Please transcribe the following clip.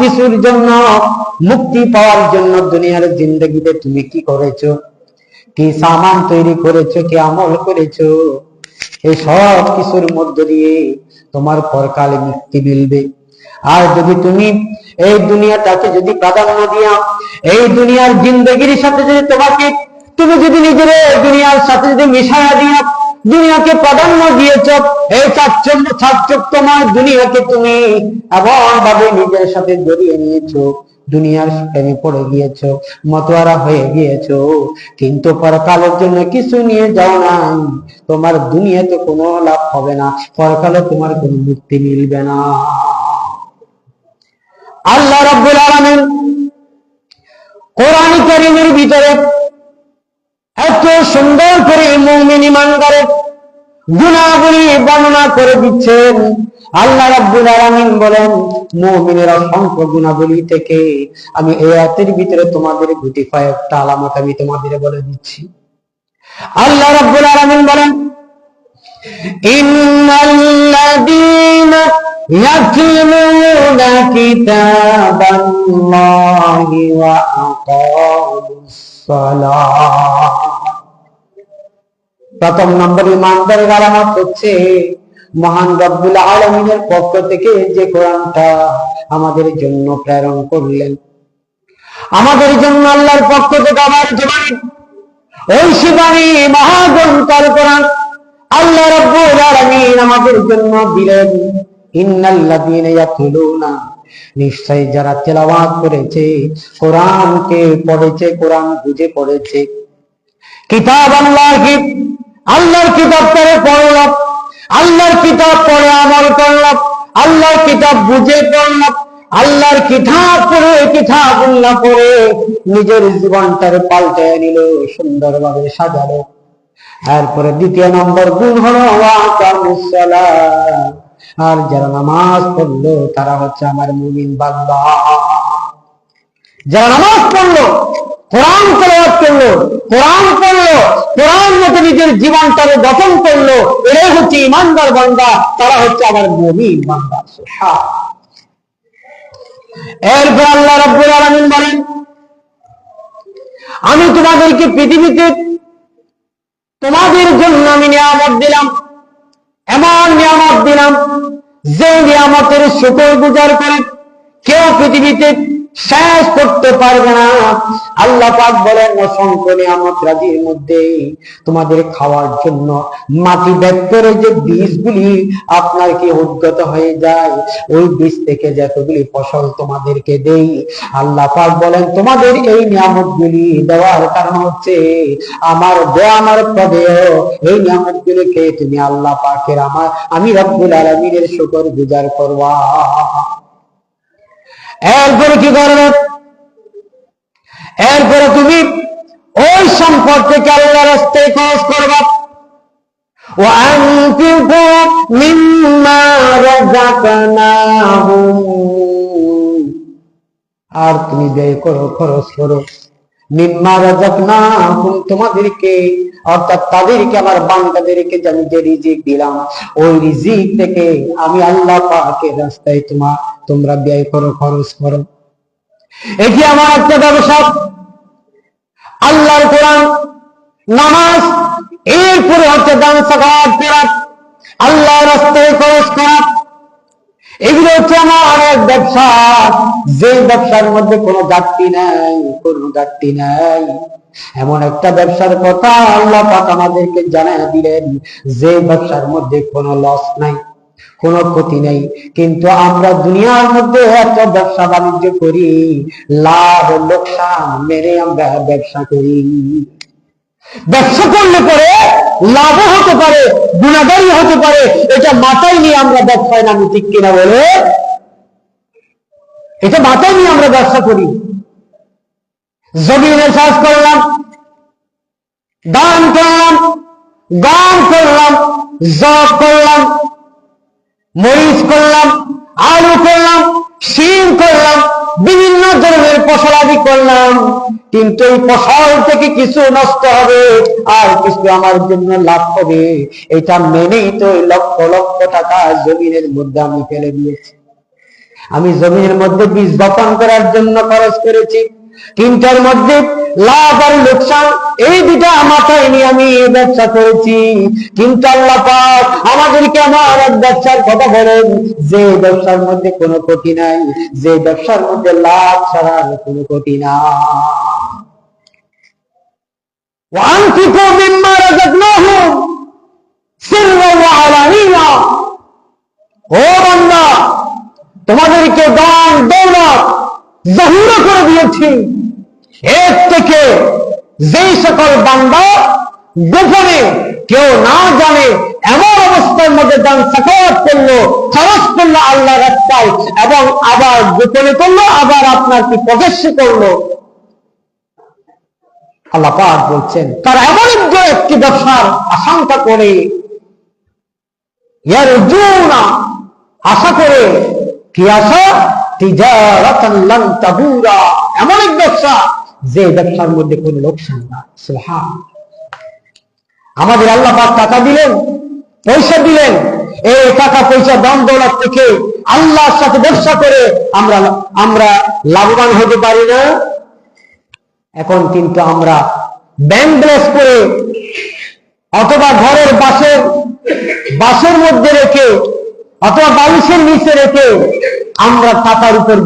কিছুর জন্য মুক্তি পাওয়ার জন্য দুনিয়ার জিন্দগিতে তুমি কি করেছো, কি সামান তৈরি করেছো, কি আমল করেছো, এই সব কিছুর মধ্য দিয়ে তোমার পরকালে মুক্তি মিলবে। আর যদি তুমি এই দুনিয়াটাকে যদি প্রাধান্য দিয়া এই দুনিয়ার জিন্দগির সাথে যদি তুমি যদি নিজের দুনিয়ার সাথে যদি মিশায়া দিয়া দুনিয়াকে প্রাধান্য দিয়েছ, এই চাকচক্যময় দুনিয়াকে তুমি এমন ভাবে নিজের সাথে জড়িয়ে নিয়েছো, দুনিয়ার প্রেমে পড়ে গিয়েছো, মতোয়ারা হয়ে গিয়েছো, কিন্তু পরকালের জন্য কিছু নিয়ে যাও না, তোমার দুনিয়াতে কোনো লাভ হবে না, পরকালে তোমার কোনো মুক্তি মিলবে না। আল্লাহ রাব্বুল আলামিন কোরআন কারীমের ভিতরে এত সুন্দর করে মুমিন ঈমানদারের গুনাহগুলি বর্ণনা করে দিচ্ছেন। আল্লাহ রাব্বুল আলামিন বলেন, মুমিনের অসংখ্য গুনাহগুলি থেকে আমি এই আয়াতের ভিতরে তোমাদের দুটি কয়েকটা আলামত আমি তোমাদের বলে দিচ্ছি। আল্লাহ রাব্বুল আলামিন বলেন, ইন্নাল্লাযীনা ইয়াতলুনা কিতাবাল্লাহি ওয়া আকামুস সালাহ। প্রথম নম্বর ঈমানদারের আলামত হচ্ছে মহান রব্বুল আলামিনের পক্ষ থেকে যে কোরআনটা আমাদের জন্য প্রেরণ করলেন, আমাদের জন্য আল্লাহর পক্ষ থেকে আমার জীবনে ওই শিবানী মহাগ্রন্থ কোরআন আল্লাহ রাব্বুল আলামিন আমাদের জন্য দিলেন। ইন্নাল্লাযীনা ইয়াতলুনা, নিশ্চয়ই যারা তেলাওয়াত করেছে, কোরআনকে পড়েছে, কোরআন বুঝে পড়েছে, কিতাব আল্লাহি, আল্লাহর কিতাব পড়ল, আল্লাহর কিতাব পড়ে আমল করল, আল্লাহর কিতাব বুঝে পড়ল, আল্লাহর কিতাব পড়ে কিতাবুল্লাহ পড়ে নিজের জীবনটারে পাল্টে নিল, সুন্দরভাবে সাজালো। এরপরে দ্বিতীয় নম্বর গুণ হলো ওয়াকামুস সালাহ, আর যারা নামাজ পড়লো তারা হচ্ছে আমার মুমিন বান্দা। যারা নামাজ পড়লো, কোরআন তেলাওয়াত করলো, কোরআন পড়লো, কোরআন মতো নিজের জীবনটাকে গঠন করলো, এরাই হচ্ছে ঈমানদার বান্দা, তারা হচ্ছে আমার মুমিন বান্দা। এরপর আল্লাহ রাব্বুল আলামিন বলেন, আমি তোমাদেরকে পৃথিবীতে তোমাদের জন্য আমি নিয়ামত দিলাম, এমন নিয়ামত দিলাম যে নিয়ামতের শুকর গুজার করে কেউ পৃথিবীতে শেষ করতে পারবে না। আল্লাহ পাক বলেন, অসংখ্য নিয়ামত রাজির মধ্যে তোমাদের খাওয়ার জন্য মাটি ভেদ করে যে বীজগুলি আপনার কি উদ্গত হয়ে যায়, ওই বীজ থেকে যতগুলি ফসল তোমাদেরকে দেই, আল্লাহ পাক বলেন তোমাদের এই নিয়ামতগুলি দেওয়ার কারণ হচ্ছে আমার দেয়া, আমার পদেও এই নিয়ামতগুলিকে তুমি আল্লাহ পাকের আমি রব্বুল আলামিনের শুকর গুজার করবা। এরপরে কি করবে? এরপরে তুমি ওই সম্পদ থেকে আল্লাহর রাস্তায় খরচ করবা। ওয়ানফিকু মিম্মা রাযাকনাহুম, আর তুমি ব্যয় করো, খরচ করো, মিম্মা রাযাকনাহুম, তোমাদেরকে অর্থাৎ তাদেরকে, আমার বান্দাদেরকে আমি যে রিজিক দিলাম ওই রিজিক থেকে আমি আল্লাহ পাকের রাস্তায় তোমরা ব্যয় করো, খরচ করো। এটি আমার একটা ব্যবসা। আল্লাহর কোরআন, নামাজ, এরপরে হচ্ছে দান সাকাত করা, আল্লাহর রাস্তায় খরচ করা, এগুলো হচ্ছে আমার অনেক ব্যবসা, যে ব্যবসার মধ্যে কোনো ঘাটতি নাই, কোনো ঘাটতি নাই। এমন একটা ব্যবসার কথা আল্লাহ পাক আমাদেরকে জানায় দিলেন যে ব্যবসার মধ্যে কোনো লস নাই, কোনো ক্ষতি নেই। কিন্তু আমরা দুনিয়ার মধ্যে এত ব্যবসা বাণিজ্য করি, লাভ লোকসান মেনে আমরা ব্যবসা করি। ব্যবসা করলে পরে লাভও হতে পারে, গুণাগারী হতে পারে, এটা মাথায় নিয়ে আমরা ব্যবসায় নামি, ঠিক কিনা বলে? এটা মাথায় নিয়ে আমরা ব্যবসা করি। জমিনে চাষ করলাম, দান করলাম, গম করলাম, জব করলাম, মরিচ করলাম, আলু করলাম, শিম করলাম, বিভিন্ন ধরনের ফসলাদি করলাম, কিন্তু এই ফসল থেকে কিছু নষ্ট হবে আর কিছু আমার জন্য লাভ হবে, এটা মেনেই তো লক্ষ লক্ষ টাকা জমিনের মধ্যে আমি ফেলে দিয়েছি। আমি জমিনের মধ্যে বীজ বপন করার জন্য খরচ করেছি, তিনটার মধ্যে লাভ আর লোকসান এই দুটা মাথায় নিয়ে আমি এই ব্যবসা করেছি। কিন্তু আল্লাহ পাক আমাদেরকে আমার এক ব্যবসার কথা বলেন, যে ব্যবসার মধ্যে কোনো ক্ষতি নাই, যে ব্যবসার মধ্যে লাভ ছাড়া কোনো ক্ষতি না। وأنفقوا مما رزقناهم سرا وعلانية। ও বান্দা, তোমাদেরকে দান দৌলত জাহির করে দিয়েছি, এর থেকে যেই সকল বান্দা গোপনে কেউ না জানে এমন অবস্থার মধ্যে দান সাকাত করলো, খরচ করলো আল্লাহর রাস্তায়, এবং আবার গোপনে করলো, আবার আপনার কি প্রকাশ্যে করলো, আল্লাহ পাক বলছেন তারা এমন একটি ব্যবসার আশঙ্কা করে, ইয়ারজুনা আশা করে, কি আশা? তিজারাতান লান তাবুরা, এমন এক ব্যবসা যে ব্যবসার মধ্যে কোনো লোকসান না। সুবহানাল্লাহ। আমাদের আল্লাহ পাক টাকা দিলেন, পয়সা দিলেন, এই টাকা পয়সা দান দৌলত থেকে আল্লাহর সাথে ব্যবসা করে আমরা লাভবান হতে পারি না। এখন কিন্তু আমরা ব্যাংক ব্যালেন্স করে অথবা ঘরের বাসের মধ্যে রেখে অথবা বালিশের নিচে রেখে আমরা টাকার উপর